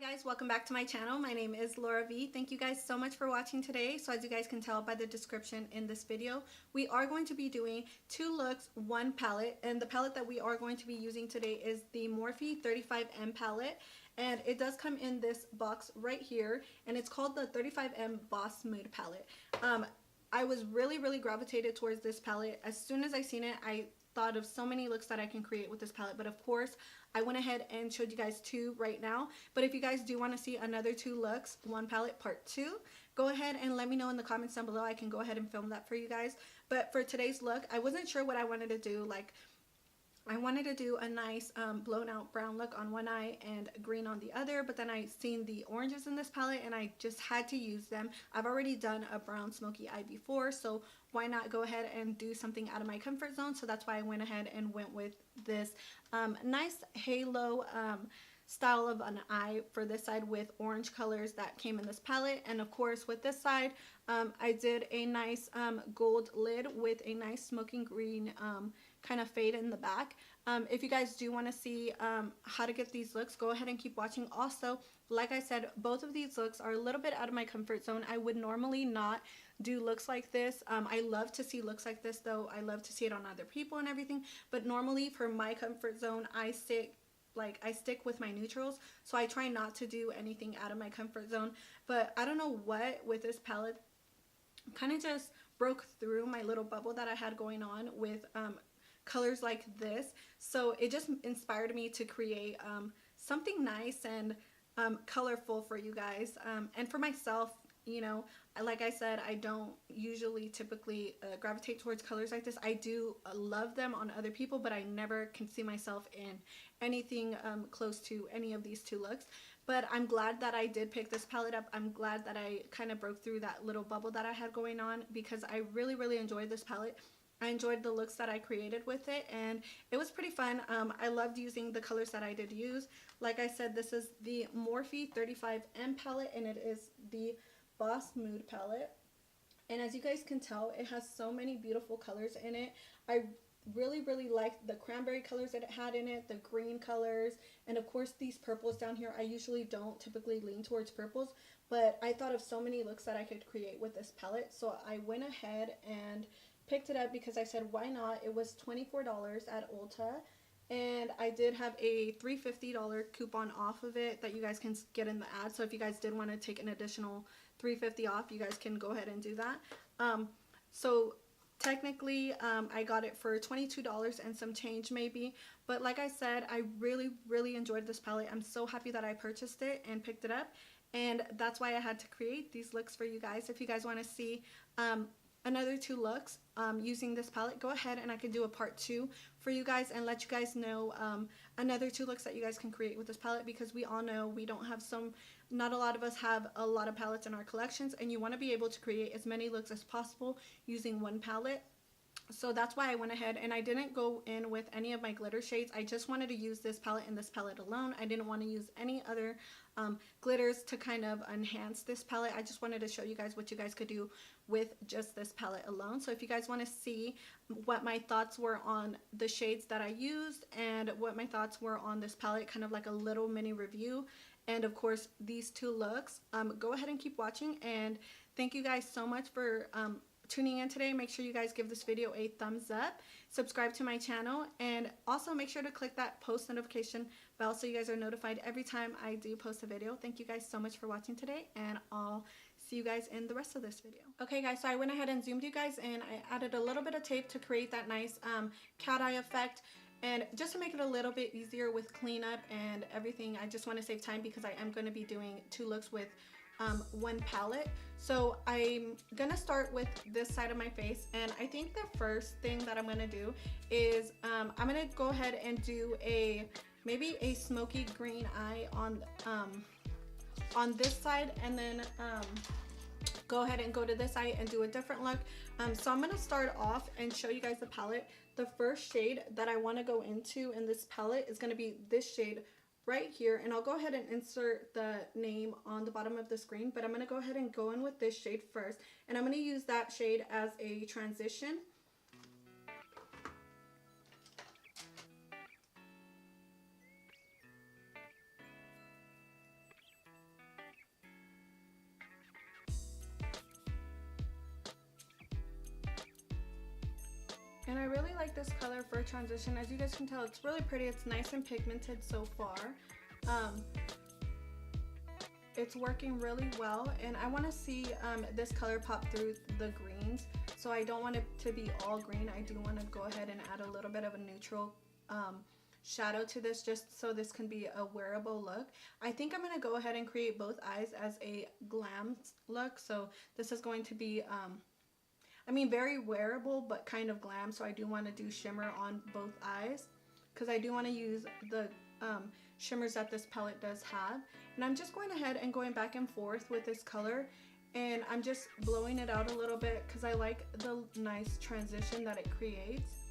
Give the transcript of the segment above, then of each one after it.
Guys, welcome back to my channel. My name is Laura V. Thank you guys so much for watching today. So as you guys can tell by the description in this video, we are going to be doing 2 looks, 1 palette, and the palette that we are going to be using today is the Morphe 35M palette, and it does come in this box right here, and it's called the 35M Boss Mood palette. I was really gravitated towards this palette. As soon as I seen it, I thought of so many looks that I can create with this palette, but of course I went ahead and showed you guys 2 right now. But if you guys do want to see another 2 looks, 1 palette part 2, go ahead and let me know in the comments down below. I can go ahead and film that for you guys. But for today's look, I wasn't sure what I wanted to do. Like, I wanted to do a nice blown out brown look on one eye and green on the other, but then I seen the oranges in this palette and I just had to use them. I've already done a brown smoky eye before, so why not go ahead and do something out of my comfort zone? So that's why I went ahead and went with this nice halo style of an eye for this side with orange colors that came in this palette. And of course with this side I did a nice gold lid with a nice smoking green kind of fade in the back. If you guys do want to see how to get these looks, go ahead and keep watching. Also, like I said, both of these looks are a little bit out of my comfort zone. I would normally not do looks like this. I love to see looks like this though. I love to see it on other people and everything, but normally for my comfort zone I stick with my neutrals, so I try not to do anything out of my comfort zone. But I don't know what with this palette kind of just broke through my little bubble that I had going on with colors like this, so it just inspired me to create something nice and colorful for you guys, and for myself. You know, like I said, I don't usually typically gravitate towards colors like this. I do love them on other people, but I never can see myself in anything close to any of these 2 looks. But I'm glad that I did pick this palette up. I'm glad that I kind of broke through that little bubble that I had going on, because I really enjoyed this palette. I enjoyed the looks that I created with it, and it was pretty fun. I loved using the colors that I did use. Like I said, this is the Morphe 35M palette, and it is the Boss Mood palette. And as you guys can tell, it has so many beautiful colors in it. I really liked the cranberry colors that it had in it, the green colors, and of course these purples down here. I usually don't typically lean towards purples, but I thought of so many looks that I could create with this palette, so I went ahead and picked it up because I said, why not? It was $24 at Ulta, and I did have a $350 coupon off of it that you guys can get in the ad. So if you guys did want to take an additional $350 off, you guys can go ahead and do that. So technically I got it for $22 and some change maybe, but like I said, I really enjoyed this palette. I'm so happy that I purchased it and picked it up, and that's why I had to create these looks for you guys. If you guys want to see another 2 looks using this palette, go ahead and I can do a part 2 for you guys and let you guys know another 2 looks that you guys can create with this palette, because we all know we don't have not a lot of us have a lot of palettes in our collections, and you want to be able to create as many looks as possible using 1 palette. So that's why I went ahead and I didn't go in with any of my glitter shades. I just wanted to use this palette and this palette alone. I didn't want to use any other glitters to kind of enhance this palette. I just wanted to show you guys what you guys could do with just this palette alone. So if you guys want to see what my thoughts were on the shades that I used and what my thoughts were on this palette, kind of like a little mini review, and of course these 2 looks, go ahead and keep watching. And thank you guys so much for tuning in today. Make sure you guys give this video a thumbs up, subscribe to my channel, and also make sure to click that post notification bell so you guys are notified every time I do post a video. Thank you guys so much for watching today, and I'll see you guys in the rest of this video. Okay guys, so I went ahead and zoomed you guys in. I added a little bit of tape to create that nice cat eye effect, and just to make it a little bit easier with cleanup and everything. I just want to save time because I am going to be doing 2 looks with 1 palette. So I'm gonna start with this side of my face, and I think the first thing that I'm gonna do is I'm gonna go ahead and do maybe a smoky green eye on this side, and then go ahead and go to this eye and do a different look. So I'm gonna start off and show you guys the palette. The first shade that I want to go into in this palette is gonna be this shade right here, and I'll go ahead and insert the name on the bottom of the screen, but I'm going to go ahead and go in with this shade first, and I'm going to use that shade as a transition. And I really like this color for transition. As you guys can tell, it's really pretty. It's nice and pigmented so far. It's working really well, and I want to see this color pop through the greens. So I don't want it to be all green. I do want to go ahead and add a little bit of a neutral shadow to this, just so this can be a wearable look. I think I'm going to go ahead and create both eyes as a glam look. So this is going to be I mean, very wearable, but kind of glam. So I do want to do shimmer on both eyes, because I do want to use the shimmers that this palette does have. And I'm just going ahead and going back and forth with this color, and I'm just blowing it out a little bit because I like the nice transition that it creates.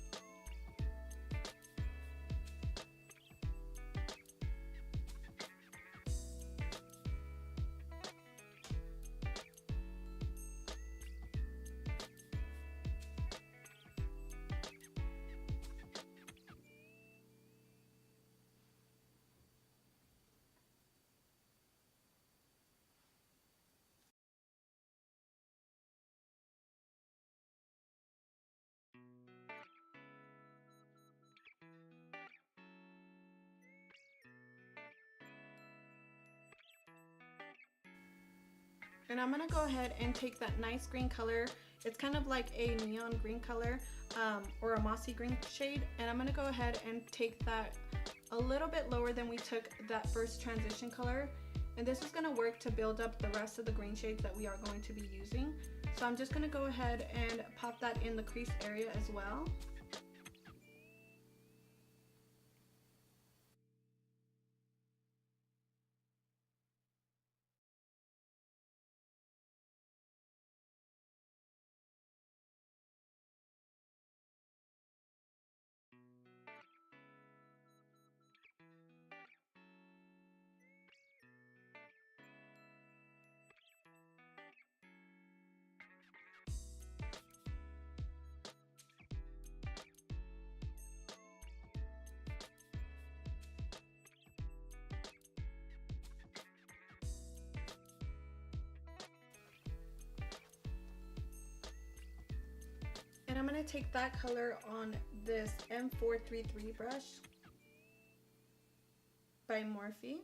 And I'm going to go ahead and take that nice green color. It's kind of like a neon green color or a mossy green shade. And I'm going to go ahead and take that a little bit lower than we took that first transition color. And this is going to work to build up the rest of the green shades that we are going to be using. So I'm just going to go ahead and pop that in the crease area as well. And I'm going to take that color on this M433 brush by Morphe.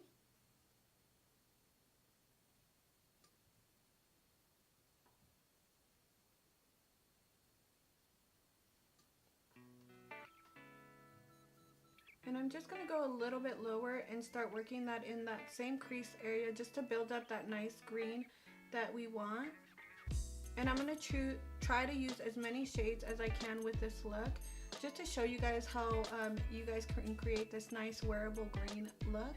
And I'm just going to go a little bit lower and start working that in that same crease area just to build up that nice green that we want. And I'm going to try to use as many shades as I can with this look, just to show you guys how you guys can create this nice wearable green look.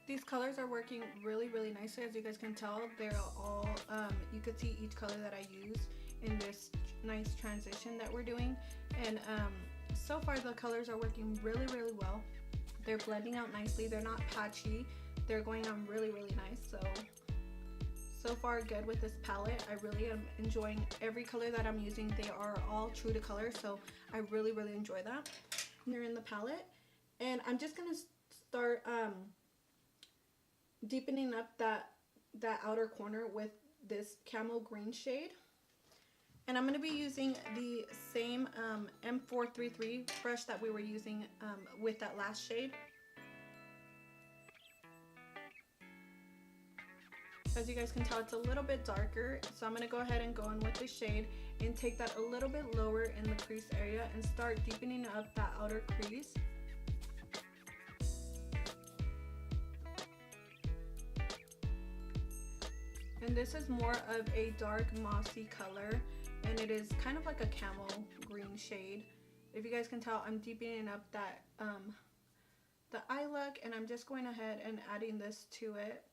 These colors are working really nicely. As you guys can tell, they're all, you could see each color that I use in this nice transition that we're doing. And so far the colors are working really well. They're blending out nicely. They're not patchy. They're going on really nice. So far good with this palette. I really am enjoying every color that I'm using. They are all true to color, so I really enjoy that. They're in the palette, and I'm just gonna start deepening up that outer corner with this camel green shade. And I'm going to be using the same M433 brush that we were using with that last shade. As you guys can tell, it's a little bit darker, so I'm going to go ahead and go in with the shade and take that a little bit lower in the crease area and start deepening up that outer crease. And this is more of a dark mossy color, and it is kind of like a camel green shade. If you guys can tell, I'm deepening up that the eye look, and I'm just going ahead and adding this to it.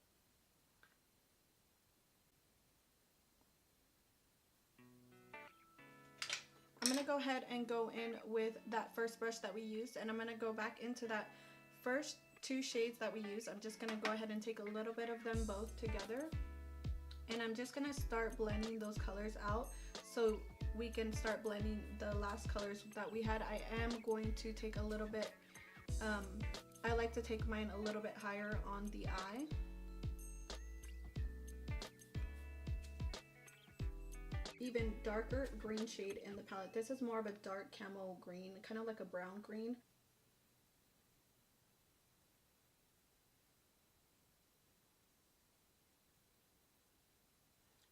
I'm going to go ahead and go in with that first brush that we used, and I'm going to go back into that first two shades that we used. I'm just going to go ahead and take a little bit of them both together, and I'm just going to start blending those colors out so we can start blending the last colors that we had. I am going to take a little bit, I like to take mine a little bit higher on the eye. Even darker green shade in the palette. This is more of a dark camo green, kind of like a brown green.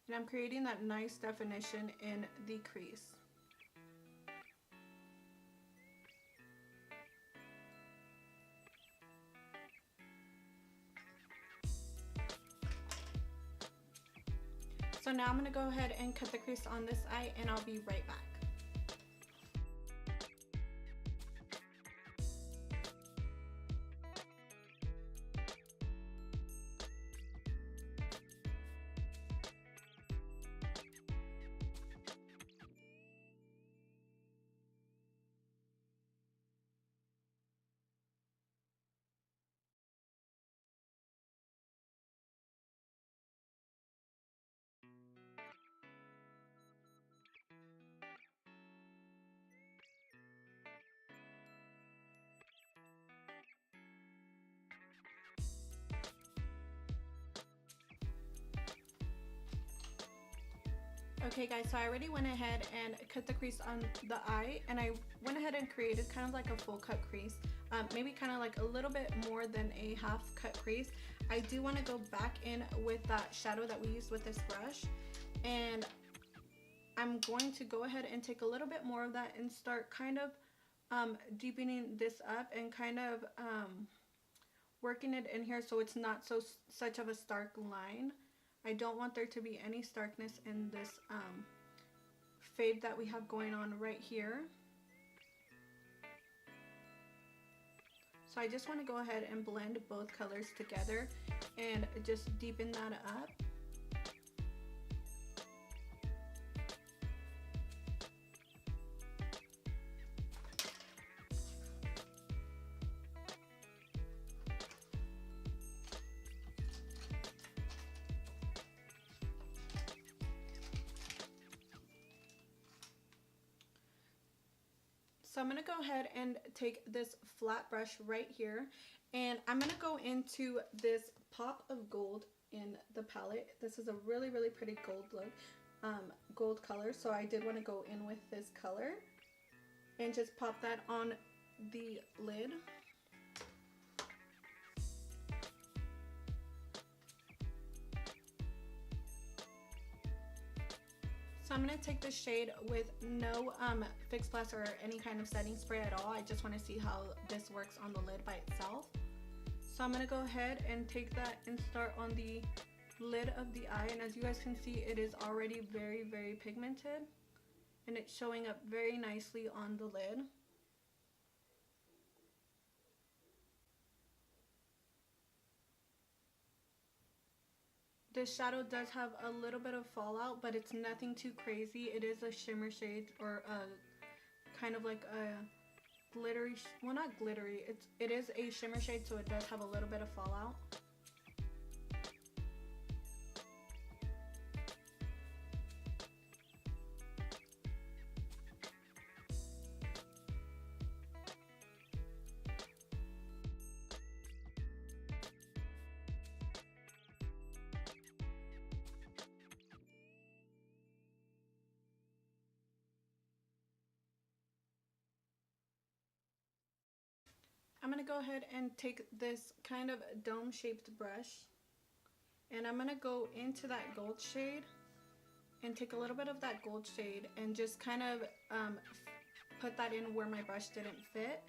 And I'm creating that nice definition in the crease. So now I'm going to go ahead and cut the crease on this eye, and I'll be right back. Okay guys, so I already went ahead and cut the crease on the eye, and I went ahead and created kind of like a full cut crease, maybe kind of like a little bit more than a half cut crease. I do want to go back in with that shadow that we used with this brush, and I'm going to go ahead and take a little bit more of that and start kind of deepening this up and kind of working it in here so it's not such of a stark line. I don't want there to be any starkness in this fade that we have going on right here. So I just want to go ahead and blend both colors together and just deepen that up. So I'm going to go ahead and take this flat brush right here, and I'm going to go into this pop of gold in the palette. This is a really, really pretty gold look, gold color. So I did want to go in with this color and just pop that on the lid. So I'm going to take this shade with no Fix Plus or any kind of setting spray at all. I just want to see how this works on the lid by itself. So I'm going to go ahead and take that and start on the lid of the eye, and as you guys can see, it is already very, very pigmented, and it's showing up very nicely on the lid. This shadow does have a little bit of fallout, but it's nothing too crazy. It is a shimmer shade, or a kind of like a glittery, well, not glittery, it is a shimmer shade, so it does have a little bit of fallout. I'm going to go ahead and take this kind of dome-shaped brush, and I'm going to go into that gold shade and take a little bit of that gold shade and just kind of put that in where my brush didn't fit.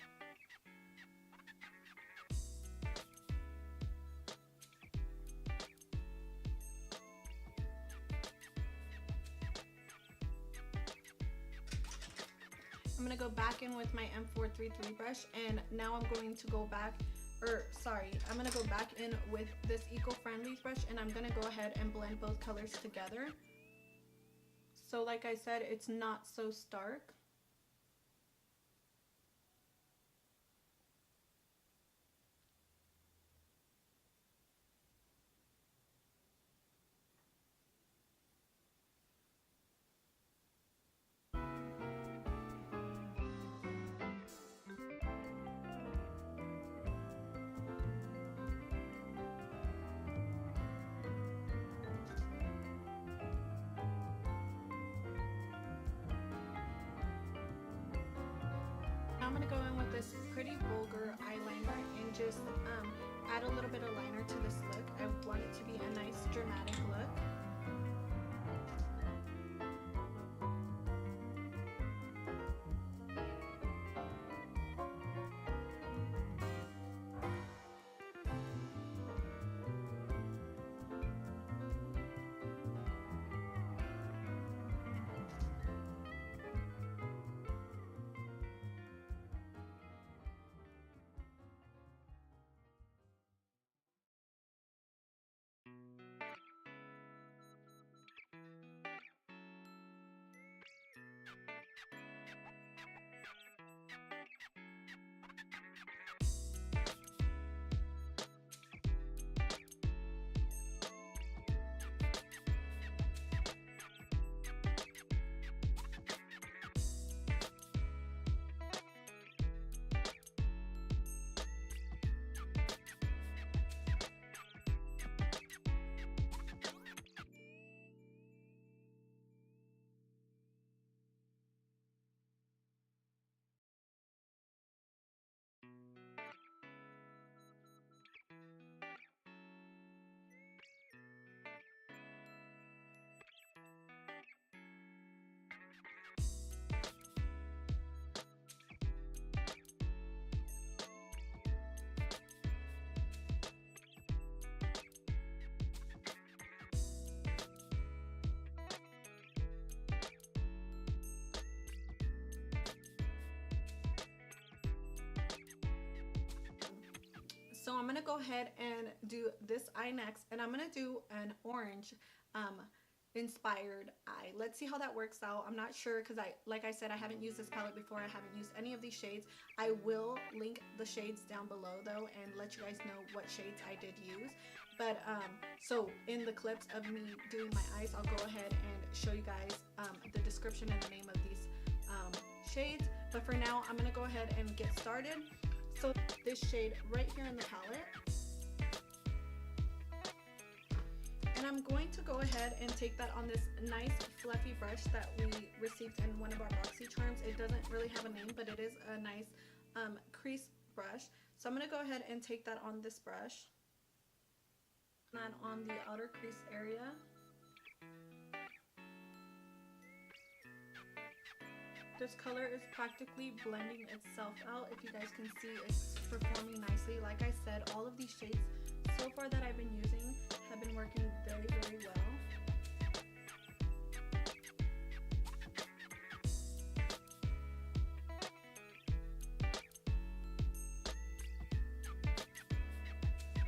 I'm going to go back in with my M433 brush, and now I'm going to go back, I'm going to go back in with this eco-friendly brush, and I'm going to go ahead and blend both colors together. So like I said, it's not so stark. I'm going to go in with this pretty vulgar eyeliner and just add a little bit of liner to this look. I want it to be a nice dramatic look. So I'm going to go ahead and do this eye next, and I'm going to do an orange inspired eye. Let's see how that works out. I'm not sure because like I said, I haven't used this palette before. I haven't used any of these shades. I will link the shades down below though and let you guys know what shades I did use. But so in the clips of me doing my eyes, I'll go ahead and show you guys the description and the name of these shades. But for now, I'm going to go ahead and get started. So this shade right here in the palette, and I'm going to go ahead and take that on this nice fluffy brush that we received in one of our boxy charms. It doesn't really have a name, but it is a nice crease brush. So I'm going to go ahead and take that on this brush, and on the outer crease area. This color is practically blending itself out. If you guys can see, it's performing nicely. Like I said, all of these shades so far that I've been using have been working very, very well.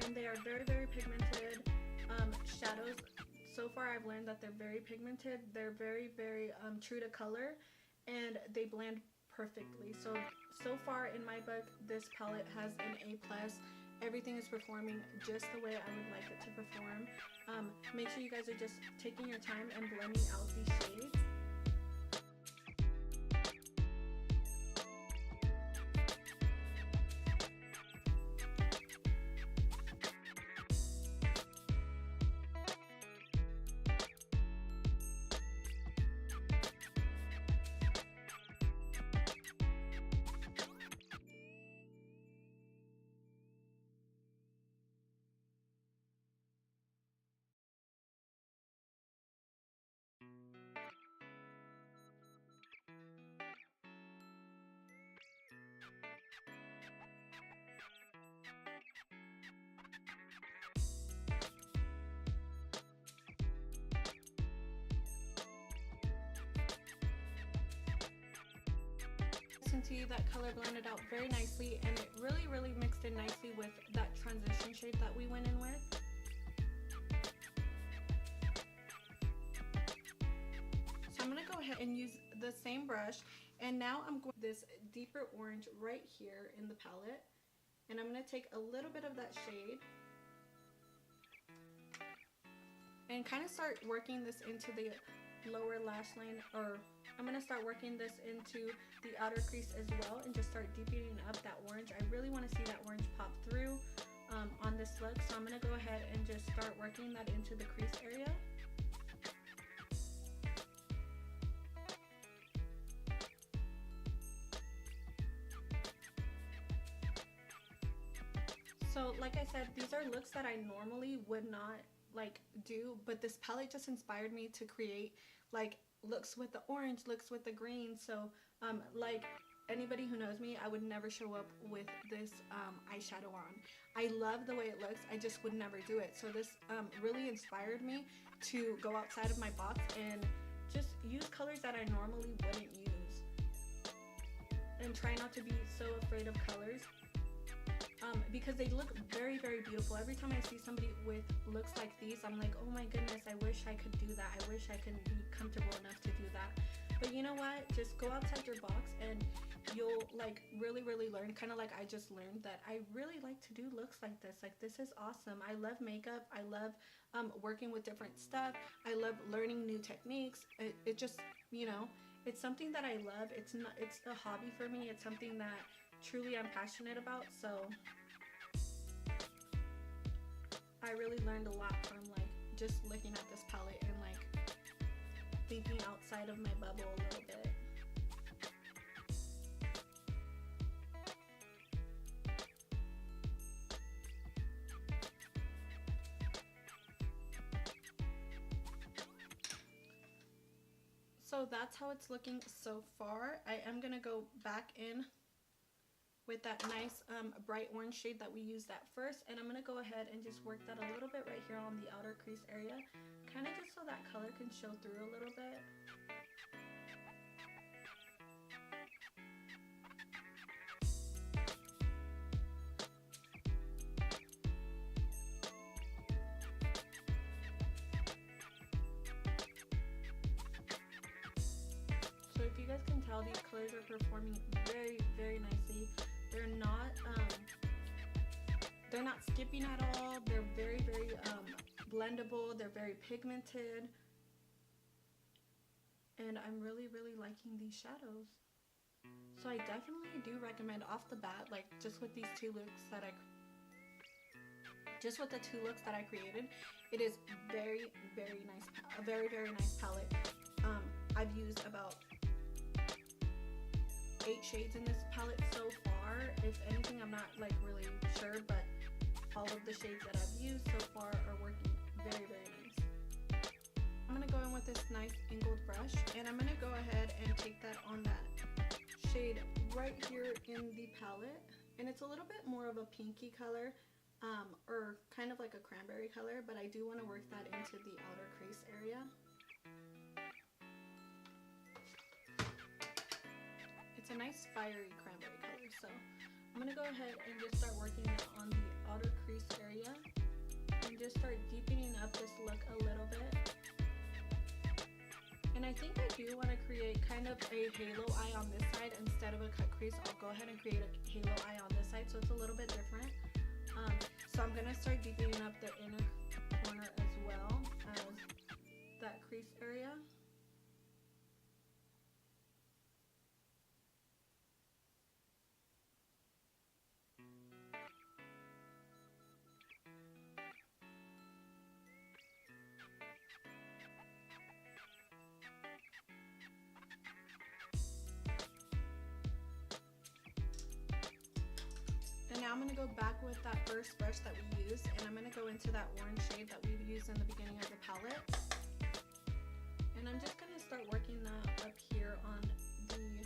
And they are very, very pigmented shadows. So far I've learned that they're very pigmented. They're very, very true to color, and they blend perfectly. So far in my book, this palette has an A+. Everything is performing just the way I would like it to perform. Make sure you guys are just taking your time and blending out these shades. To you, that color blended out very nicely, and it really mixed in nicely with that transition shade that we went in with. So I'm going to go ahead and use the same brush, and now I'm going this deeper orange right here in the palette, and I'm going to take a little bit of that shade and kind of start working this into the lower lash line, or I'm going to start working this into the outer crease as well, and just start deepening up that orange. I really want to see that orange pop through on this look, so I'm going to go ahead and just start working that into the crease area. like I said, these are looks that I normally would not like do, but this palette just inspired me to create like looks with the orange, looks with the green. So like anybody who knows me, I would never show up with this eyeshadow on. I love the way it looks, I just would never do it. So this really inspired me to go outside of my box and just use colors that I normally wouldn't use, and try not to be so afraid of colors, because they look very, very beautiful. Every time I see somebody with looks like these, I'm like, oh my goodness, I wish I could do that. I wish I could be comfortable enough to do that. But you know what? Just go outside your box and you'll like really, really learn, kind of like I just learned that I really like to do looks like this. Like, this is awesome. I love makeup. I love working with different stuff. I love learning new techniques. It just, you know, it's something that I love. It's a hobby for me. It's something that truly I'm passionate about. So I really learned a lot from like just looking at this palette and like thinking outside of my bubble a little bit. So that's how it's looking so far. I am gonna go back in with that nice bright orange shade that we used at first, and I'm gonna go ahead and just work that a little bit right here on the outer crease area, kind of just so that color can show through a little bit. So if you guys can tell, these colors are performing very, very nicely. They're not skipping at all. They're very, very blendable. They're very pigmented. And I'm really, really liking these shadows. So I definitely do recommend off the bat, like just with these two looks that I created, it is very, very nice, a very, very nice palette. I've used about 8 shades in this palette so far. If anything, I'm not like really sure, but all of the shades that I've used so far are working very, very nice. I'm gonna go in with this nice angled brush, and I'm gonna go ahead and take that on that shade right here in the palette, and it's a little bit more of a pinky color, or kind of like a cranberry color, but I do want to work that into the outer crease area. It's a nice fiery cranberry color, so I'm going to go ahead and just start working it on the outer crease area and just start deepening up this look a little bit. And I think I do want to create kind of a halo eye on this side instead of a cut crease. I'll go ahead and create a halo eye on this side, so it's a little bit different. So I'm going to start deepening up the inner corner as well as that crease area. And now I'm going to go back with that first brush that we used, and I'm going to go into that orange shade that we've used in the beginning of the palette. And I'm just going to start working that up here on the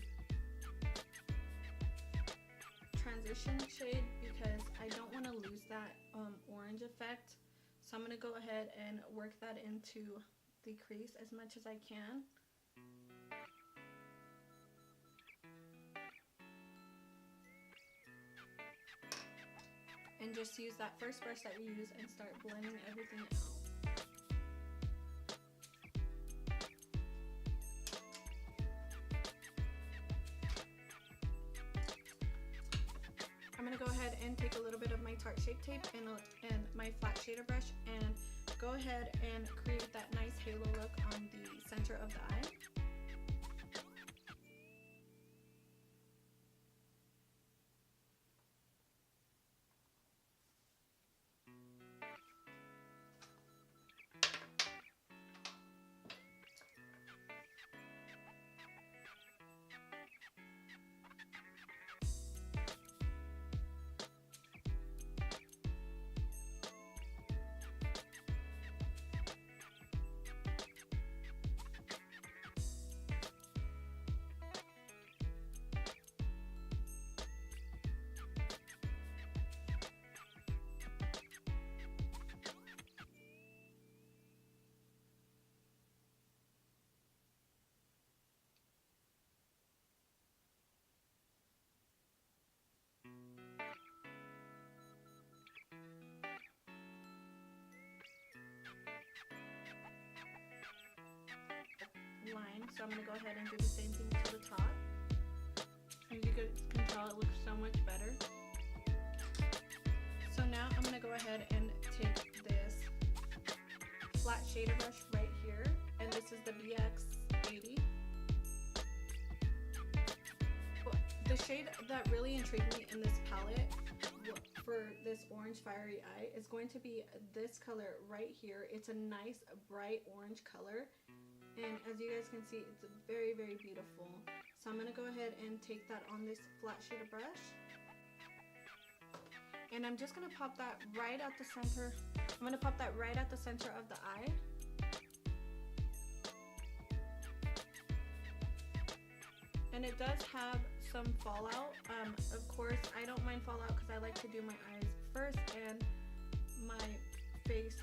transition shade because I don't want to lose that orange effect. So I'm going to go ahead and work that into the crease as much as I can. And just use that first brush that we used and start blending everything out. I'm going to go ahead and take a little bit of my Tarte Shape Tape and my flat shader brush and go ahead and create that nice halo look on the center of the eye. so I'm going to go ahead and do the same thing to the top. As you guys can tell, it looks so much better. So now I'm going to go ahead and take this flat shader brush right here, and this is the BX80. The shade that really intrigued me in this palette for this orange fiery eye is going to be this color right here. It's a nice bright orange color, and as you guys can see, it's very, very beautiful. So I'm going to go ahead and take that on this flat shader brush, and I'm just going to pop that right at the center. I'm going to pop that right at the center of the eye. And it does have some fallout. Of course, I don't mind fallout because I like to do my eyes first and my face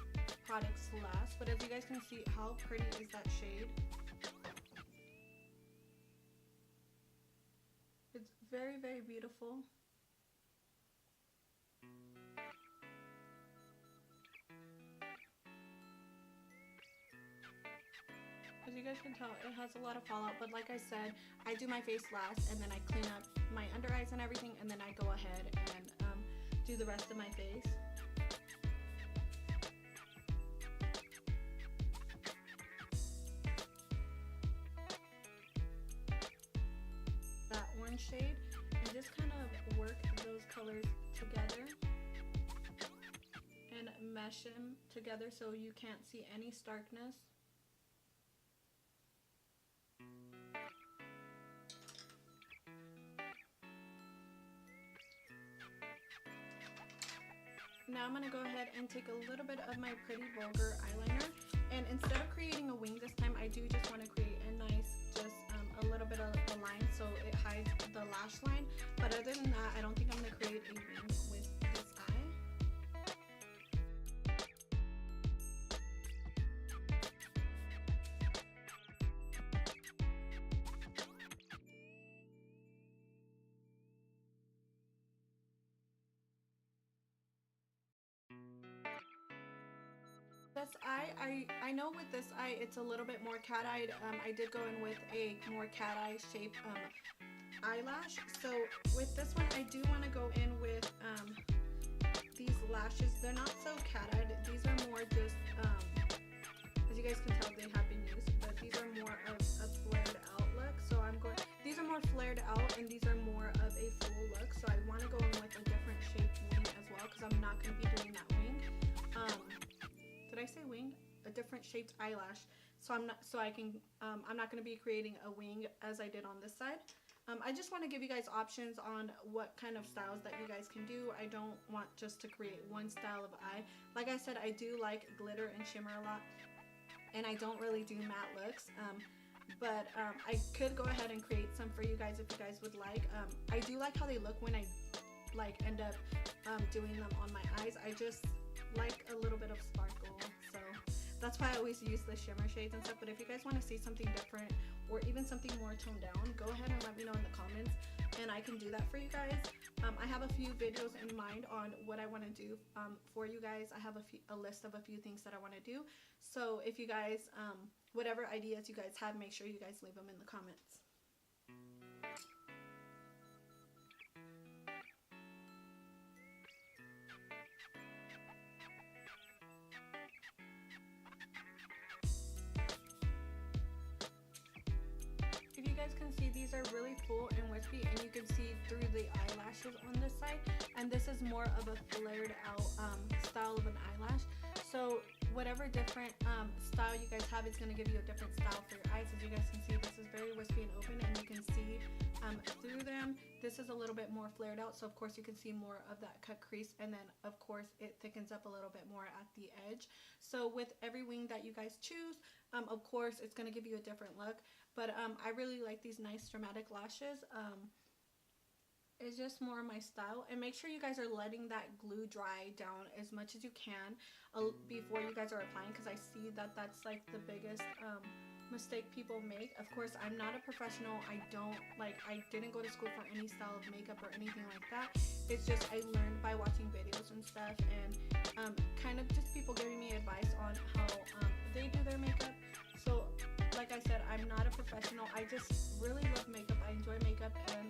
products last. But as you guys can see, how pretty is that shade? It's very, very beautiful. As you guys can tell, it has a lot of fallout, but like I said, I do my face last, and then I clean up my under eyes and everything, and then I go ahead and do the rest of my face. That orange shade, and just kind of work those colors together and mesh them together so you can't see any starkness. Now I'm going to go ahead and take a little bit of my Pretty Vulgar eyeliner, and instead of creating a wing this time, I do just want to create a nice, just a little bit of a line so it hides the lash line. But other than that, I don't think I'm going to create a wing with this eye. This eye, I know with this eye it's a little bit more cat-eyed. I did go in with a more cat-eye shape eyelash. So with this one, I do want to go in with these lashes. They're not so cat-eyed. These are more just, as you guys can tell, they have been used, but these are more of a flared out look. So these are more flared out, and these are more of a full look. So I want to go in with a different shaped wing as well, because I'm not going to be doing that wing. Did I say wing? A different shaped eyelash. So I'm not going to be creating a wing as I did on this side. I just want to give you guys options on what kind of styles that you guys can do. I don't want just to create one style of eye. Like I said, I do like glitter and shimmer a lot, and I don't really do matte looks. But I could go ahead and create some for you guys if you guys would like. I do like how they look when I end up doing them on my eyes. I just like a little bit of sparkle, so that's why I always use the shimmer shades and stuff. But if you guys want to see something different or even something more toned down, go ahead and let me know in the comments, and I can do that for you guys. I have a few videos in mind on what I want to do for you guys. I have a list of a few things that I want to do. So if you guys, whatever ideas you guys have, make sure you guys leave them in the comments. If you guys can see, these are really full and wispy, and you can see through the eyelashes on this side, and this is more of a flared out style of an eyelash. So whatever different style you guys have is going to give you a different style for your eyes. As you guys can see, this is very wispy and open, and you can see through them. This is a little bit more flared out, so of course you can see more of that cut crease, and then of course it thickens up a little bit more at the edge. So with every wing that you guys choose, of course it's going to give you a different look. But I really like these nice dramatic lashes. It's just more my style. And make sure you guys are letting that glue dry down as much as you can before you guys are applying, because I see that that's like the biggest mistake people make. Of course, I'm not a professional. I didn't go to school for any style of makeup or anything like that. It's just I learned by watching videos and stuff, and kind of just people giving me advice on how they do their makeup. So like I I said, I'm not a professional. I just really love makeup. I enjoy makeup, and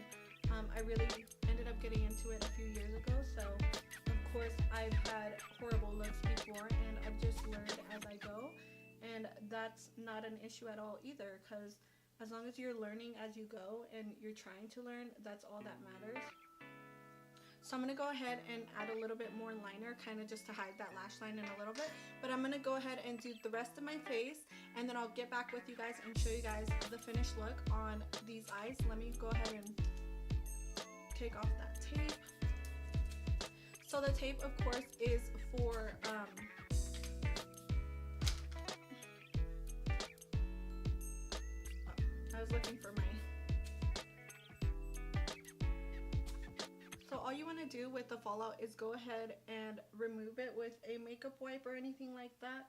I really ended up getting into it a few years ago. So of course I've had horrible looks before, and I've just learned as I go, and that's not an issue at all either, because as long as you're learning as you go and you're trying to learn, that's all that matters. So I'm going to go ahead and add a little bit more liner, kind of just to hide that lash line in a little bit. But I'm going to go ahead and do the rest of my face, and then I'll get back with you guys and show you guys the finished look on these eyes. Let me go ahead and take off that tape. So the tape, of course, is for I was looking for my... So all you want to do with the fallout is go ahead and remove it with a makeup wipe or anything like that,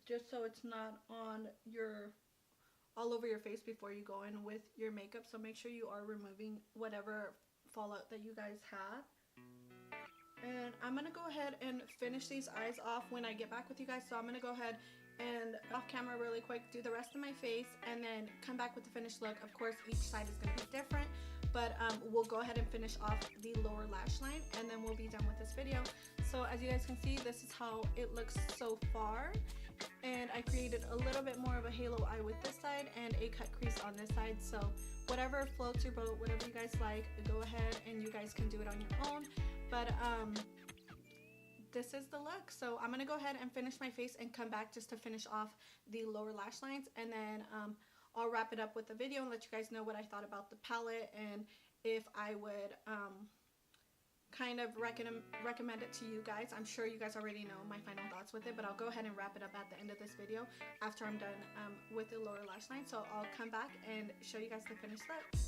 just so it's not on your all over your face before you go in with your makeup. So make sure you are removing whatever fallout that you guys have. And I'm going to go ahead and finish these eyes off when I get back with you guys. So I'm going to go ahead and off camera really quick do the rest of my face and then come back with the finished look. Of course, each side is going to be different, but we'll go ahead and finish off the lower lash line, and then we'll be done with this video. So as you guys can see, this is how it looks so far. And I created a little bit more of a halo eye with this side and a cut crease on this side. So whatever floats your boat, whatever you guys like, go ahead and you guys can do it on your own. But this is the look. So I'm gonna go ahead and finish my face and come back just to finish off the lower lash lines, and then I'll wrap it up with the video and let you guys know what I thought about the palette, and if I would kind of recommend it to you guys. I'm sure you guys already know my final thoughts with it, but I'll go ahead and wrap it up at the end of this video after I'm done with the lower lash line. So I'll come back and show you guys the finished look.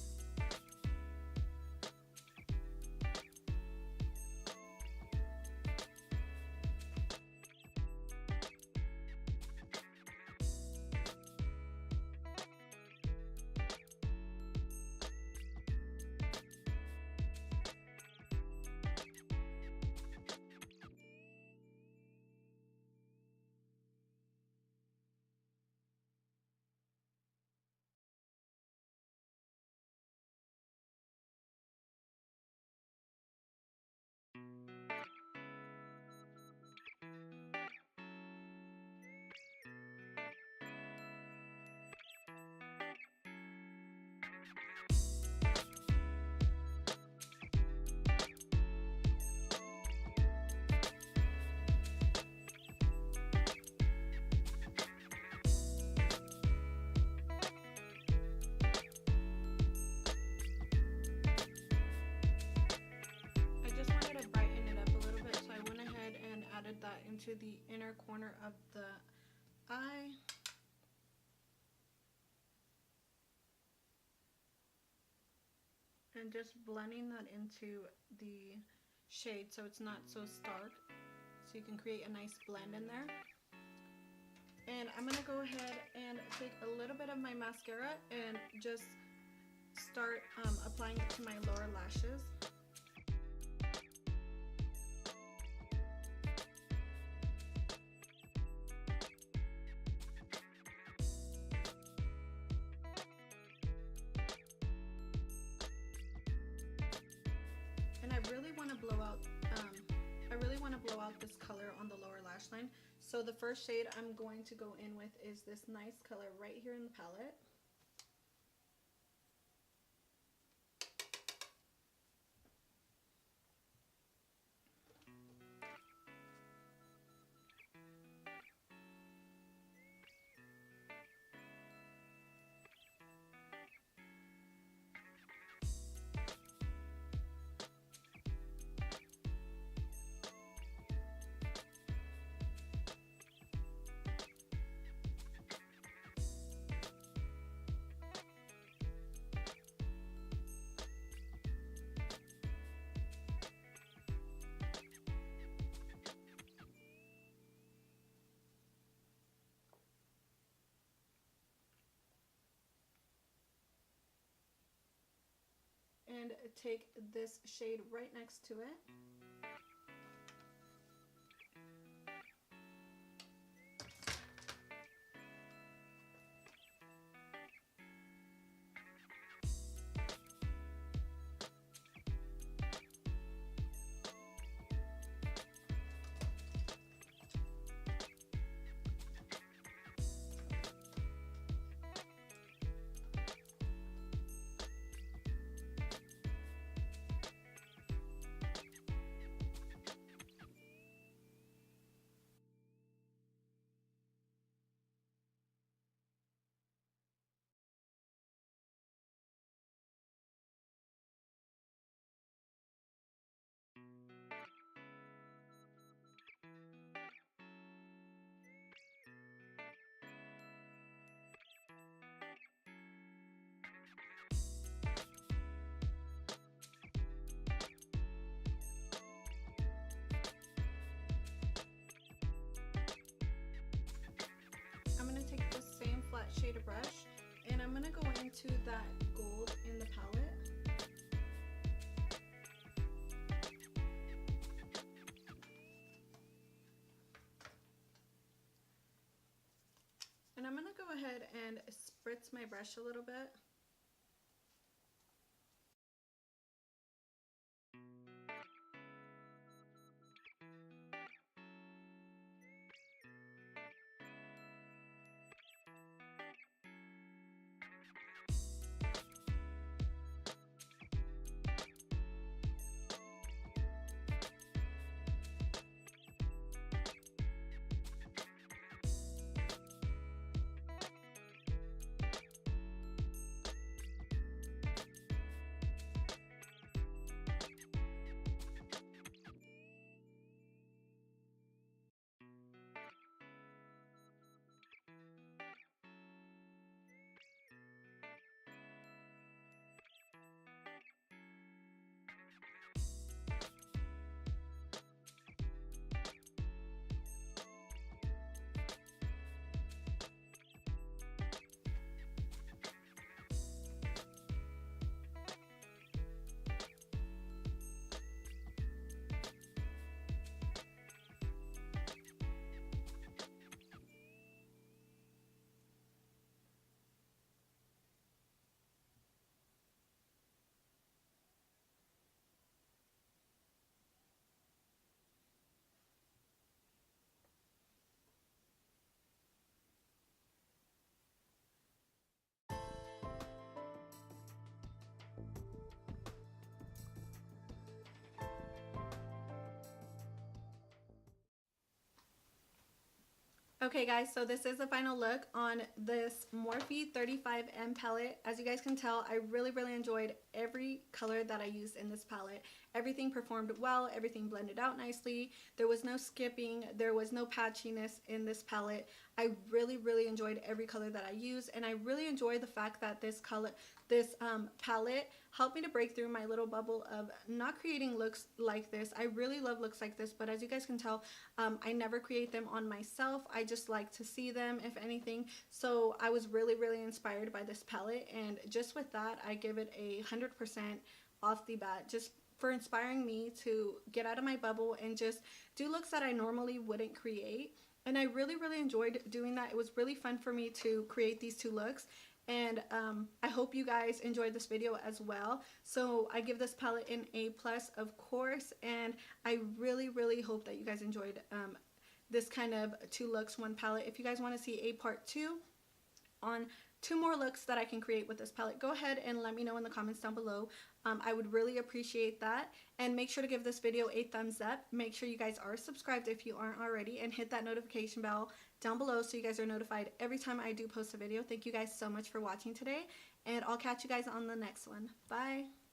That into the inner corner of the eye. And just blending that into the shade so it's not so stark, so you can create a nice blend in there. And I'm gonna go ahead and take a little bit of my mascara and just start applying it to my lower lashes. And I really want to blow out this color on the lower lash line. So the first shade I'm going to go in with is this nice color right here in the palette. And take this shade right next to it. I'm going to go into that gold in the palette. And I'm going to go ahead and spritz my brush a little bit. Okay guys, so this is the final look on this Morphe 35M palette. As you guys can tell, I really enjoyed every color that I used in this palette. Everything performed well, everything blended out nicely. There was no skipping, there was no patchiness in this palette. I really enjoyed every color that I used, and I really enjoyed the fact that this palette helped me to break through my little bubble of not creating looks like this. I really love looks like this, but as you guys can tell, I never create them on myself. I just like to see them, if anything. So I was really inspired by this palette, and just with that, I give it 100% off the bat, just for inspiring me to get out of my bubble and just do looks that I normally wouldn't create. And I really enjoyed doing that. It was really fun for me to create these two looks, and I hope you guys enjoyed this video as well. So I give this palette an A+, of course, and I really hope that you guys enjoyed this kind of 2 looks 1 palette. If you guys want to see a part 2 on 2 more looks that I can create with this palette, go ahead and let me know in the comments down below. I would really appreciate that, and make sure to give this video a thumbs up. Make sure you guys are subscribed if you aren't already, and hit that notification bell down below so you guys are notified every time I do post a video. Thank you guys so much for watching today, and I'll catch you guys on the next one. Bye!